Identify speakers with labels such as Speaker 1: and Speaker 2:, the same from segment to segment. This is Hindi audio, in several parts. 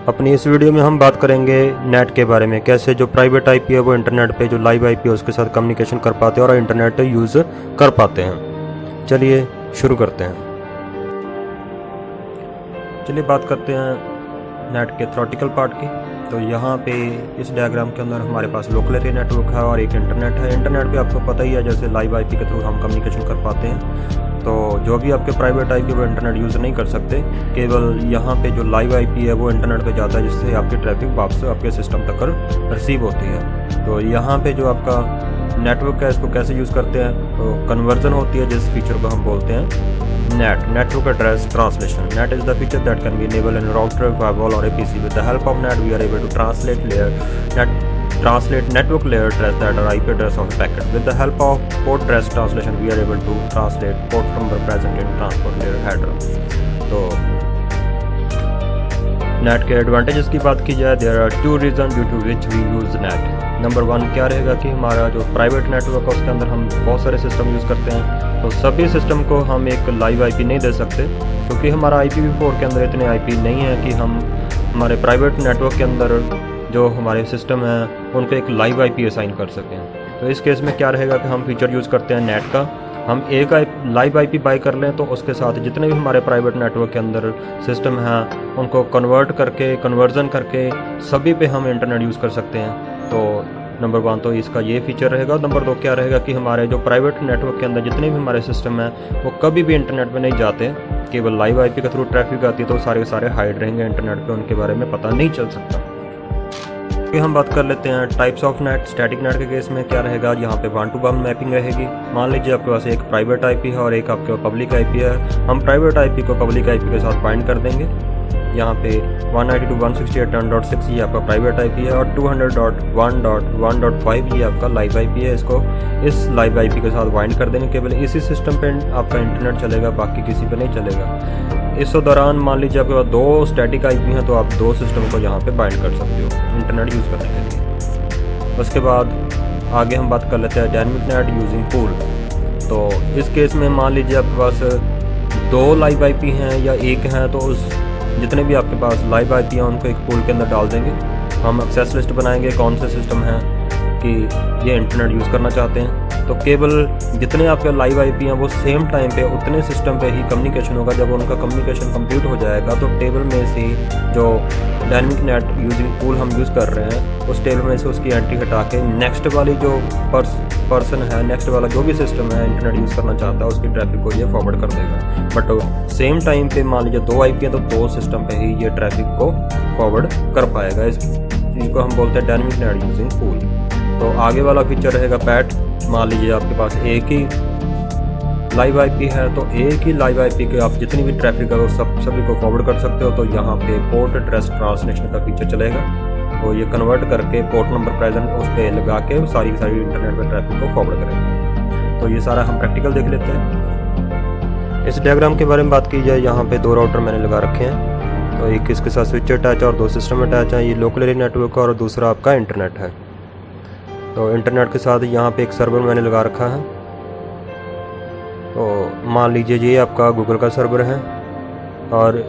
Speaker 1: अपनी इस वीडियो में हम बात करेंगे नेट के बारे में, कैसे जो प्राइवेट आईपी है वो इंटरनेट पे जो लाइव आईपी है उसके साथ कम्युनिकेशन कर पाते हैं और इंटरनेट यूज़ कर पाते हैं। चलिए शुरू करते हैं। चलिए बात करते हैं नेट के थ्योरेटिकल पार्ट की। तो यहाँ पे इस डायग्राम के अंदर हमारे पास लोकल एरिया नेटवर्क है और एक इंटरनेट है। इंटरनेट पे आपको पता ही है जैसे लाइव आईपी के थ्रू हम कम्युनिकेशन कर पाते हैं। तो जो भी आपके प्राइवेट आईपी वो इंटरनेट यूज़ नहीं कर सकते, केवल यहाँ पे जो लाइव आईपी है वो इंटरनेट पे जाता है, जिससे आपकी ट्रैफिक वापस आपके सिस्टम तक रिसीव होती है। तो यहाँ पे जो आपका नेटवर्क है इसको कैसे यूज़ करते हैं, तो कन्वर्जन होती है जिस फीचर को हम बोलते हैं network address translation. NAT is the feature that can be enable in router, firewall और PC. With the help of NAT we are able to translate network layer address that are IP address of a packet. With the help of port address translation, we are able to translate port number present in transport layer header. तो नेट के एडवांटेजेस की बात की जाए, there are 2 reason due to which we use NAT. Number 1 क्या रहेगा कि हमारा जो प्राइवेट नेटवर्क है उसके अंदर हम बहुत सारे सिस्टम यूज़ करते हैं। तो सभी सिस्टम को हम एक लाइव आईपी नहीं दे सकते, क्योंकि हमारा IPv4 के अंदर इतने आईपी नहीं है कि हम हमारे प्राइवेट नेटवर्क के अंदर जो हमारे सिस्टम है उनको एक लाइव आईपी असाइन कर सकें। तो इस केस में क्या रहेगा कि हम फीचर यूज़ करते हैं नेट का। हम एक लाइव आईपी बाय कर लें तो उसके साथ जितने भी हमारे प्राइवेट नेटवर्क के अंदर सिस्टम हैं उनको कन्वर्जन करके सभी पे हम इंटरनेट यूज़ कर सकते हैं। तो नंबर 1 तो इसका ये फीचर रहेगा। नंबर 2 क्या रहेगा कि हमारे जो प्राइवेट नेटवर्क के अंदर जितने भी हमारे सिस्टम हैं वो कभी भी इंटरनेट पे नहीं जाते, केवल लाइव आईपी के थ्रू ट्रैफिक आती है तो सारे के सारे हाइड रहेंगे इंटरनेट पे, उनके बारे में पता नहीं चल सकता। हम बात कर लेते हैं types of net. Static net के केस में क्या रहेगा, यहाँ पे 1 to 1 मैपिंग रहेगी। मान लीजिए आपके पास एक प्राइवेट आईपी है और एक आपके पब्लिक आईपी है। हम प्राइवेट आईपी को पब्लिक आईपी के साथ बाइंड कर देंगे। यहाँ पे 192.168.10.6 ये आपका प्राइवेट आईपी है और 200.1.1.5 ये आपका लाइव आईपी है। इसको इस लाइव आईपी के साथ बाइंड कर देंगे। केवल इसी सिस्टम पे आपका इंटरनेट चलेगा, बाकी किसी पे नहीं चलेगा। इस दौरान मान लीजिए आपके पास 2 स्टैटिक आईपी हैं तो आप 2 सिस्टम को यहाँ पे बाइंड कर सकते हो इंटरनेट यूज़ करने के लिए। उसके बाद आगे हम बात कर लेते हैं डायनेमिक नेट यूजिंग पूल। तो इस केस में मान लीजिए आपके पास 2 लाइव आईपी हैं या एक हैं, तो उस जितने भी आपके पास लाइव आईपी हैं उनको एक पूल के अंदर डाल देंगे। हम एक्सेस लिस्ट बनाएंगे कौन से सिस्टम हैं कि ये इंटरनेट यूज़ करना चाहते हैं। तो केवल जितने आपके लाइव आईपी हैं वो सेम टाइम पे उतने सिस्टम पे ही कम्युनिकेशन होगा। जब उनका कम्युनिकेशन कंप्लीट हो जाएगा तो टेबल में से जो डायनेमिक नेट यूजिंग पूल हम यूज़ कर रहे हैं उस टेबल में से उसकी एंट्री हटा के नेक्स्ट वाली जो पर्सन है, नेक्स्ट वाला जो भी सिस्टम है इंटरनेट यूज़ करना चाहता है उसकी ट्रैफिक को ये फॉरवर्ड कर देगा। बट सेम टाइम पे मान लीजिए 2 आईपी हैं तो 2 सिस्टम पे ही ये ट्रैफिक को फॉरवर्ड कर पाएगा। इस चीज़ को हम बोलते हैं डायनेमिक नेट यूजिंग पूल। तो आगे वाला फीचर रहेगा पैट। मान लीजिए आपके पास एक ही लाइव आईपी है तो एक ही लाइव आईपी के आप जितनी भी ट्रैफिक है वो सभी को फॉरवर्ड कर सकते हो। तो यहाँ पे पोर्ट एड्रेस ट्रांसलेशन का फीचर चलेगा। तो ये कन्वर्ट करके पोर्ट नंबर प्रेजेंट उस पर लगा के सारी इंटरनेट पे ट्रैफिक को फॉरवर्ड करेंगे। तो ये सारा हम प्रैक्टिकल देख लेते हैं। इस डायग्राम के बारे में बात की जाए, यहाँ पे 2 राउटर मैंने लगा रखे हैं। तो एक इसके साथ स्विच अटैच और 2 सिस्टम अटैच हैं। ये लोकल एरिया नेटवर्क और दूसरा आपका इंटरनेट है। तो इंटरनेट के साथ यहाँ पे एक सर्वर मैंने लगा रखा है। तो मान लीजिए ये आपका गूगल का सर्वर है और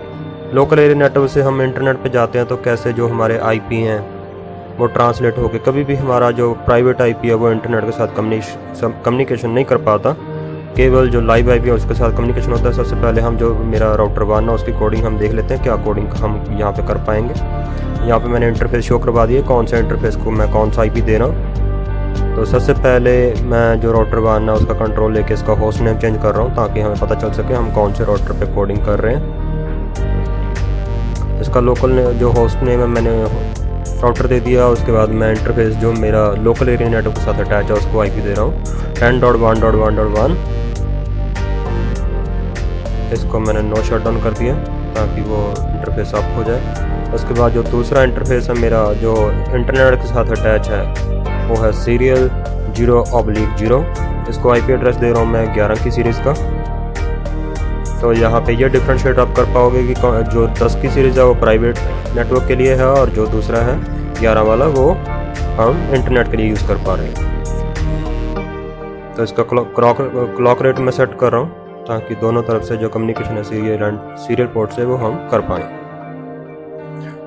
Speaker 1: लोकल एरिया नेटवर्क से हम इंटरनेट पे जाते हैं तो कैसे जो हमारे आईपी हैं वो ट्रांसलेट होके कभी भी हमारा जो प्राइवेट आईपी है वो इंटरनेट के साथ कम्युनिकेशन नहीं कर पाता, केवल जो लाइव आईपी है उसके साथ कम्युनिकेशन होता है। सबसे पहले हम जो मेरा राउटर 1 है उसकी कोडिंग हम देख लेते हैं, क्या कोडिंग हम यहाँ पे कर पाएंगे। यहाँ पे मैंने इंटरफेस शो करवा दिया, कौन सा इंटरफेस को मैं कौन सा आईपी दे रहा हूँ। तो सबसे पहले मैं जो राउटर 1 है उसका कंट्रोल लेके इसका होस्ट नेम चेंज कर रहा हूँ ताकि हमें पता चल सके हम कौन से राउटर पे कोडिंग कर रहे हैं। इसका लोकल जो होस्ट नेम है मैंने राउटर दे दिया। उसके बाद मैं इंटरफेस जो मेरा लोकल एरिया नेटवर्क के साथ अटैच है उसको आईपी दे रहा हूँ 10.1.1.1। इसको मैंने नो शट डाउन कर दिया ताकि वो इंटरफेस अप हो जाए। उसके बाद जो दूसरा इंटरफेस है मेरा जो इंटरनेट के साथ अटैच है वो है सीरियल 0/0। इसको आईपी एड्रेस दे रहा हूँ मैं 11 की सीरीज़ का। तो यहाँ पे ये डिफ्रेंशिएट आप कर पाओगे कि जो 10 की सीरीज़ है वो प्राइवेट नेटवर्क के लिए है और जो दूसरा है 11 वाला वो हम इंटरनेट के लिए यूज़ कर पा रहे हैं। तो इसका क्लॉक रेट मैं सेट कर रहा हूँ ताकि दोनों तरफ से जो कम्युनिकेशन है सीरियल पोर्ट से वो हम कर पाएँ।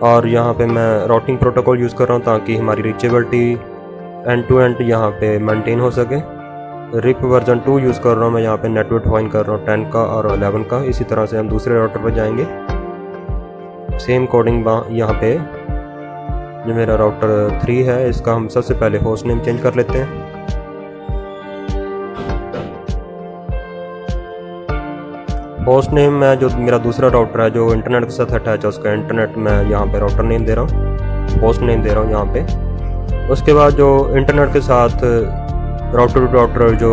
Speaker 1: और यहाँ पे मैं राउटिंग प्रोटोकॉल यूज़ कर रहा हूँ ताकि हमारी रीचेबिलिटी एंड टू एंड यहाँ पे मेंटेन हो सके। रिप वर्जन 2 यूज़ कर रहा हूँ मैं, यहाँ पे नेटवर्क डिफाइन कर रहा हूँ 10 का और 11 का। इसी तरह से हम दूसरे राउटर पर जाएंगे, सेम कोडिंग यहाँ पे जो मेरा राउटर 3 है इसका हम सबसे पहले होस्ट नेम चेंज कर लेते हैं। होस्ट नेम में जो मेरा दूसरा राउटर है जो इंटरनेट के साथ अटैच है उसका इंटरनेट मैं यहाँ पे राउटर नेम दे रहा हूँ, होस्ट नेम दे रहा हूँ यहाँ पे। उसके बाद जो इंटरनेट के साथ राउटर टू राउटर जो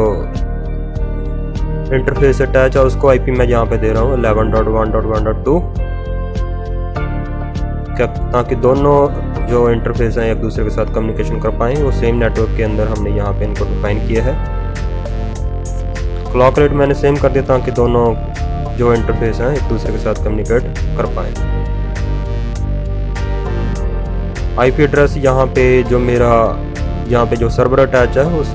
Speaker 1: इंटरफेस अटैच है उसको आईपी मैं यहाँ पे दे रहा हूँ 11.1.1.2, ताकि दोनों जो इंटरफेस हैं एक दूसरे के साथ कम्युनिकेशन कर पाएँ। वो सेम नेटवर्क के अंदर हमने यहाँ पे इनको डिफाइन किया है। क्लॉक रेट मैंने सेम कर दिया ताकि दोनों जो इंटरफेस हैं एक दूसरे के साथ कम्युनिकेट कर पाएँ। आईपी एड्रेस यहाँ पे जो मेरा यहाँ पे जो सर्वर अटैच है उस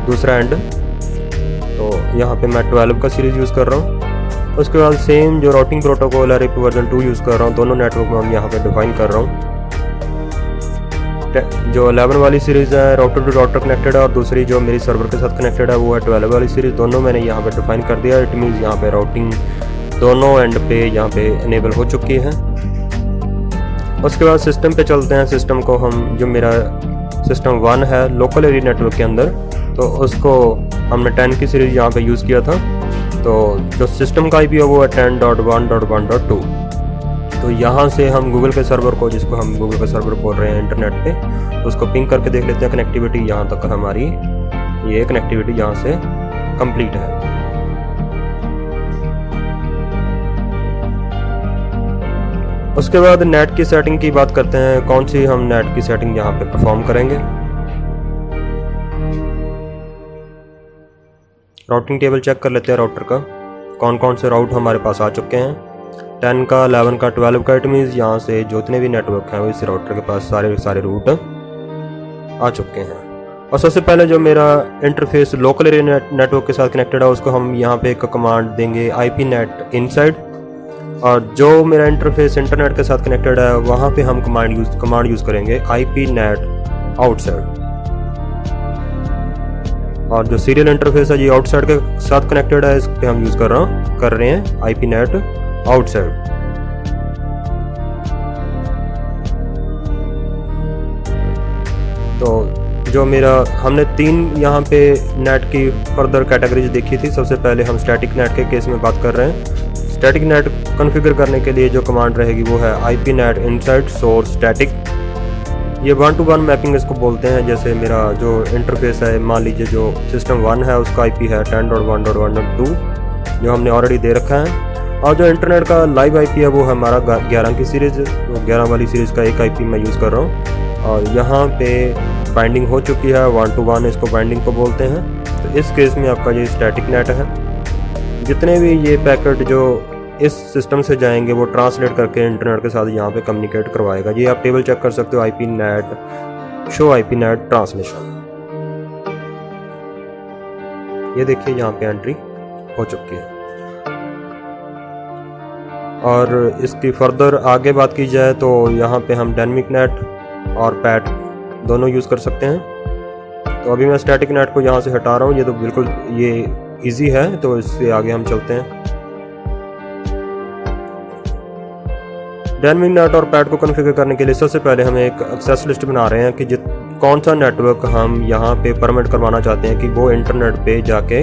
Speaker 1: दूसरा एंड, तो यहाँ पे मैं 12 का सीरीज़ यूज़ कर रहा हूँ। उसके बाद सेम जो राउटिंग प्रोटोकॉल है रिप वर्जन 2 यूज़ कर रहा हूँ। दोनों नेटवर्क में हम यहाँ पे डिफाइन कर रहा हूँ। जो 11 वाली सीरीज़ है राउटर टू राउटर कनेक्टेड है और दूसरी जो मेरी सर्वर के साथ कनेक्टेड है वो है 12 वाली सीरीज़। दोनों मैंने यहाँ पे डिफाइन कर दिया। इट मीन्स यहाँ पे राउटिंग दोनों एंड पे यहाँ पे इनेबल हो चुकी है। उसके बाद सिस्टम पे चलते हैं। सिस्टम को हम जो मेरा सिस्टम 1 है लोकल एरिया नेटवर्क के अंदर, तो उसको हमने 10 की सीरीज़ यहाँ पे यूज़ किया था। तो जो सिस्टम का आईपी है वो है 10.1.1.2। तो यहाँ से हम गूगल के सर्वर को, जिसको हम गूगल का सर्वर बोल रहे हैं इंटरनेट पे, तो उसको पिंग करके देख लेते हैं कनेक्टिविटी यहाँ तक हमारी, ये कनेक्टिविटी यहाँ से कंप्लीट है। उसके बाद नेट की सेटिंग की बात करते हैं। कौन सी हम नेट की सेटिंग यहाँ पे परफॉर्म करेंगे। राउटिंग टेबल चेक कर लेते हैं राउटर का, कौन कौन से राउट हमारे पास आ चुके हैं। 10 का, 11 का, 12 का। इट मीन्स यहाँ से जितने भी नेटवर्क हैं वो इस राउटर के पास सारे रूट आ चुके हैं। और सबसे पहले जो मेरा इंटरफेस लोकल एरिया नेटवर्क के साथ कनेक्टेड है उसको हम यहाँ पे एक कमांड देंगे IP नेट इनसाइड, और जो मेरा इंटरफेस इंटरनेट के साथ कनेक्टेड है वहाँ पे हम कमांड यूज़ करेंगे IP नेट आउटसाइड। और जो सीरियल इंटरफेस है ये आउटसाइड के साथ कनेक्टेड है, इस पे हम यूज़ कर रहे हैं IP नेट आउटसाइड। तो जो मेरा हमने 3 यहाँ पे नेट की फर्दर कैटेगरीज देखी थी। सबसे पहले हम स्टैटिक नेट के केस में बात कर रहे हैं। स्टैटिक नेट कॉन्फ़िगर करने के लिए जो कमांड रहेगी वो है IP net inside source static. ये 1-to-1 मैपिंग इसको बोलते हैं। जैसे मेरा जो इंटरफेस है, मान लीजिए जो सिस्टम 1 है उसका IP है 10.1.1.2 जो हमने ऑलरेडी दे रखा है, और जो इंटरनेट का लाइव आईपी है वो है हमारा 11 की सीरीज़। 11 वाली सीरीज़ का एक आईपी मैं यूज़ कर रहा हूँ, और यहाँ पे बाइंडिंग हो चुकी है 1-to-1 इसको बाइंडिंग को बोलते हैं। तो इस केस में आपका ये स्टैटिक नेट है। जितने भी ये पैकेट जो इस सिस्टम से जाएंगे वो ट्रांसलेट करके इंटरनेट के साथ यहाँ पे कम्युनिकेट करवाएगा। ये आप टेबल चेक कर सकते हो, IP net show IP net translation. ये देखिए यहाँ पे एंट्री हो चुकी है। और इसकी फर्दर आगे बात की जाए तो यहाँ पे हम डायनेमिक नेट और पैट दोनों यूज़ कर सकते हैं। तो अभी मैं स्टैटिक नेट को यहाँ से हटा रहा हूँ, ये तो बिल्कुल ये इजी है, तो इससे आगे हम चलते हैं। डायनेमिक नेट और पैट को कॉन्फ़िगर करने के लिए सबसे पहले हम एक एक्सेस लिस्ट बना रहे हैं कि कौन सा नेटवर्क हम यहाँ पे परमिट करवाना चाहते हैं कि वो इंटरनेट पे जाके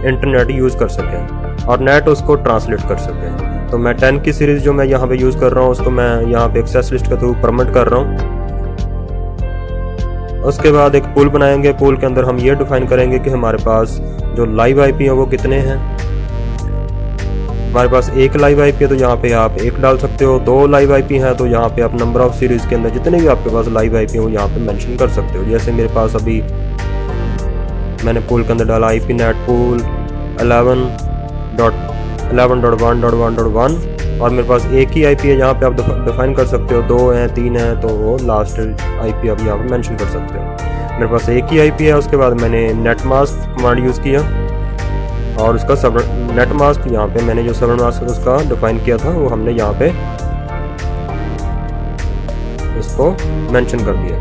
Speaker 1: इंटरनेट यूज़ कर सकें और नेट उसको ट्रांसलेट कर सकें। तो मैं 10 की सीरीज़ जो मैं यहाँ पे यूज़ कर रहा हूँ उसको मैं यहाँ पे एक्सेस लिस्ट के थ्रू परमिट कर रहा हूँ। उसके बाद एक पूल बनाएंगे। पूल के अंदर हम ये डिफाइन करेंगे कि हमारे पास जो लाइव आईपी है वो कितने हैं। हमारे पास एक लाइव आईपी है तो यहाँ पे आप 1 डाल सकते हो। 2 लाइव आईपी हैं तो यहाँ पे आप नंबर ऑफ सीरीज़ के अंदर जितने भी आपके पास लाइव आईपी हैं वो यहाँ पे मेंशन कर सकते हो। जैसे मेरे पास अभी मैंने पूल के अंदर डाला IP नेट पूल 11.1.1.1 और मेरे पास एक ही आईपी है। यहाँ पे आप डिफाइन कर सकते हो 2 हैं 3 हैं तो वो लास्ट आईपी आप यहाँ पे मेंशन कर सकते हो। मेरे पास एक ही आईपी है। उसके बाद मैंने नेट मास्क कमांड यूज़ किया और उसका सब नेट मास्क यहाँ पे मैंने जो सर्वर मास्क उसका डिफाइन किया था वो हमने यहाँ पे इसको मेंशन कर दिया।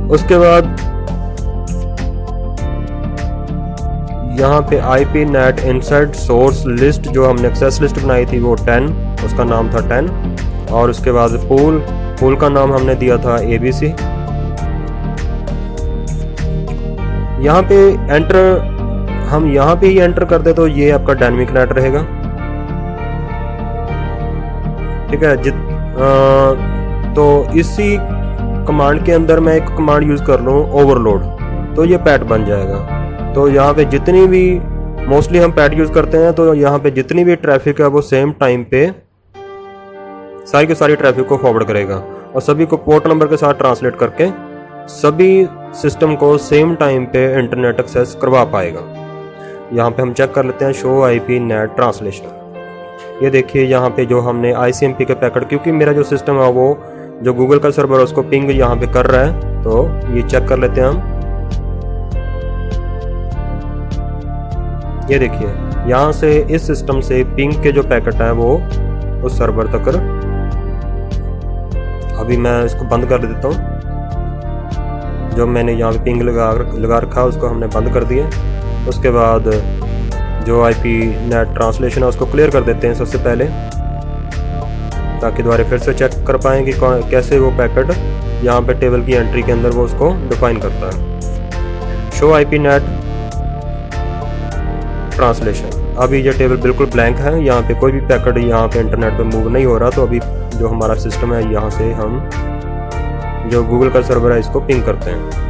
Speaker 1: उसके बाद यहाँ पे IP net inside source list जो हमने एक्सेस लिस्ट बनाई थी वो 10, उसका नाम था 10। और उसके बाद पूल का नाम हमने दिया था ABC। यहाँ पे हम यहाँ पे ही एंटर कर दे तो ये आपका डायनेमिक नेट रहेगा, ठीक है। तो इसी कमांड के अंदर मैं एक कमांड यूज कर लूँ ओवरलोड, तो ये पैट बन जाएगा। तो यहाँ पे जितनी भी मोस्टली हम पैट यूज करते हैं, तो यहाँ पे जितनी भी ट्रैफिक है वो सेम टाइम पे सारी की सारी ट्रैफिक को फॉरवर्ड करेगा और सभी को पोर्ट नंबर के साथ ट्रांसलेट करके सभी सिस्टम को सेम टाइम पे इंटरनेट एक्सेस करवा पाएगा। यहाँ पे हम चेक कर लेते हैं शो IP नेट ट्रांसलेशन। ये देखिए यहाँ पे जो हमने ICMP के पैकेट, क्योंकि मेरा जो सिस्टम है वो जो गूगल का सर्वर है उसको पिंग यहाँ पे कर रहा है, तो ये चेक कर लेते हैं हम। ये देखिए यहाँ से इस सिस्टम से पिंग के जो पैकेट है वो उस सर्वर तक। अभी मैं इसको बंद कर देता हूँ। जो मैंने यहाँ पे पिंग लगा रखा उसको हमने बंद कर दिया। उसके बाद जो IP नेट ट्रांसलेशन है उसको क्लियर कर देते हैं सबसे पहले, ताकि दोबारा फिर से चेक कर पाएँ कि कैसे वो पैकेट यहाँ पे टेबल की एंट्री के अंदर वो उसको डिफाइन करता है। Show IP net translation. अभी ये टेबल बिल्कुल ब्लैंक है, यहाँ पे कोई भी पैकेट यहाँ पे इंटरनेट पे मूव नहीं हो रहा। तो अभी जो हमारा सिस्टम है यहाँ से हम जो गूगल का सर्वर है इसको पिंग करते हैं।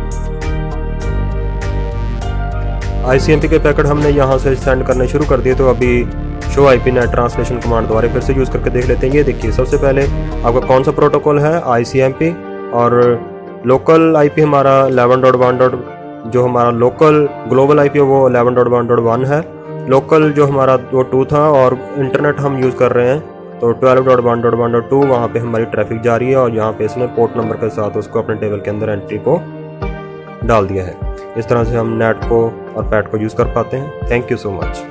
Speaker 1: ICMP के पैकेट हमने यहाँ से सेंड करने शुरू कर दिए। तो अभी show IP net translation command दोबारा फिर से यूज़ करके देख लेते हैं। ये देखिए सबसे पहले आपका कौन सा प्रोटोकॉल है, ICMP, और लोकल IP हमारा 11.1. जो हमारा लोकल ग्लोबल IP है वो 11.1.1 है। लोकल जो हमारा वो 2 था, और इंटरनेट हम यूज़ कर रहे हैं तो 12.1.1.2 वहाँ पे हमारी ट्रैफिक जा रही है। और यहाँ पे इसने पोर्ट नंबर के साथ उसको अपने टेबल के अंदर एंट्री को डाल दिया है। इस तरह से हम नेट को और पैट को यूज़ कर पाते हैं। Thank you so much.